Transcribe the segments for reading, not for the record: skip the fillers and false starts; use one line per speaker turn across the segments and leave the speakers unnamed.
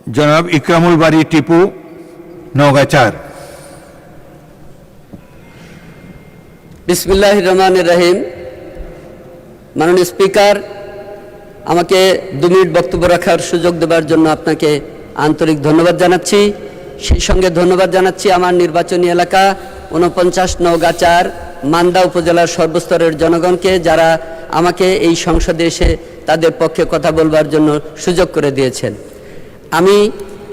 जनाब इकरामुल बारी टीपू नौगाঁ 4।
बिस्मिल्लाहिर रहमानिर रहीम। माननीय स्पीकर, আমাকে 2 মিনিট বক্তব্য রাখার সুযোগ দেওয়ার জন্য আপনাকে আন্তরিক ধন্যবাদ জানাচ্ছি। সেই সঙ্গে ধন্যবাদ জানাচ্ছি আমার নির্বাচনী এলাকা 49 নওগাঁ 4 মান্দা উপজেলার সর্বস্তরের জনগণকে, যারা আমাকে এই সংসদে এসে তাদের পক্ষে কথা বলবার জন্য সুযোগ করে দিয়েছেন। আমি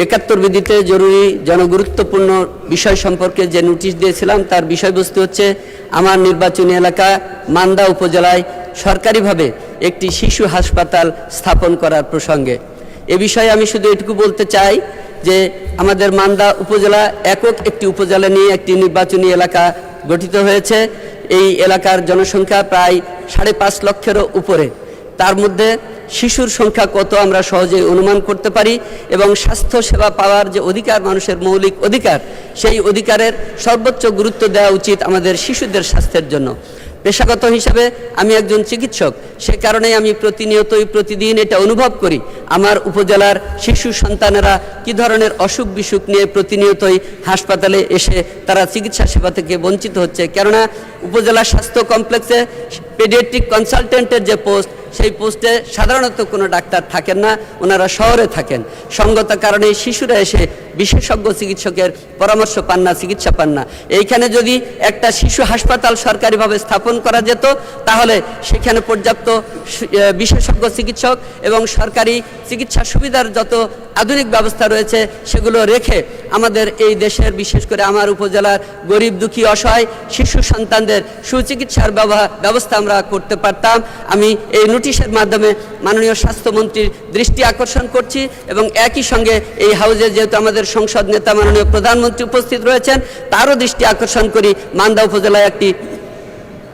71 বিধিতে জরুরি জনগুরুত্বপূর্ণ বিষয় সম্পর্কে যে নোটিশ দিয়েছিলাম তার বিষয়বস্তু হচ্ছে আমার নির্বাচনী এলাকা মান্দা উপজেলায় সরকারিভাবে একটি শিশু হাসপাতাল স্থাপন করার প্রসঙ্গে। এ বিষয়ে আমি শুধু এটুকু বলতে চাই যে আমাদের মান্দা উপজেলা একক একটি উপজেলা নিয়ে একটি নির্বাচনী এলাকা গঠিত হয়েছে। এই এলাকার জনসংখ্যা প্রায় 5.5 লক্ষেরও উপরে। তার মধ্যে শিশুর সংখ্যা কত আমরা সহজেই অনুমান করতে পারি, এবং স্বাস্থ্য সেবা পাওয়ার যে অধিকার, মানুষের মৌলিক অধিকার, সেই অধিকারের সর্বোচ্চ গুরুত্ব দেওয়া উচিত আমাদের শিশুদের স্বাস্থ্যের জন্য। পেশাগত হিসাবে আমি একজন চিকিৎসক, সে কারণেই আমি প্রতিদিন এটা অনুভব করি আমার উপজেলার শিশু সন্তানেরা কি ধরনের অসুখ বিসুখ নিয়ে প্রতিনিয়তই হাসপাতালে এসে তারা চিকিৎসা সেবা থেকে বঞ্চিত হচ্ছে। কেননা উপজেলা স্বাস্থ্য কমপ্লেক্সে পেডিয়াট্রিক কনসালটেন্টের যে পোস্ট, সেই পোস্টে সাধারণত কোনো ডাক্তার থাকেন না, ওনারা শহরে থাকেন। সঙ্গত কারণে শিশুরা এসে বিশেষজ্ঞ চিকিৎসকের পরামর্শ পান না, চিকিৎসা পান না। এইখানে যদি একটা শিশু হাসপাতাল সরকারিভাবে স্থাপন করা যেত, তাহলে সেখানে পর্যাপ্ত বিশেষজ্ঞ চিকিৎসক এবং সরকারি চিকিৎসা সুবিধার যত আধুনিক ব্যবস্থা রয়েছে সেগুলো রেখে আমাদের এই দেশের, বিশেষ করে আমার উপজেলার গরিব দুঃখী অসহায় শিশু সন্তানদের সুচিকিৎসার ব্যবস্থা আমরা করতে পারতাম। আমি এই নোটিশের মাধ্যমে মাননীয় স্বাস্থ্যমন্ত্রীর দৃষ্টি আকর্ষণ করছি, এবং একই সঙ্গে এই হাউজে যেহেতু আমাদের সংসদ নেতা মাননীয় প্রধানমন্ত্রী উপস্থিত রয়েছেন, তারও দৃষ্টি আকর্ষণ করি মান্দা উপজেলায় একটি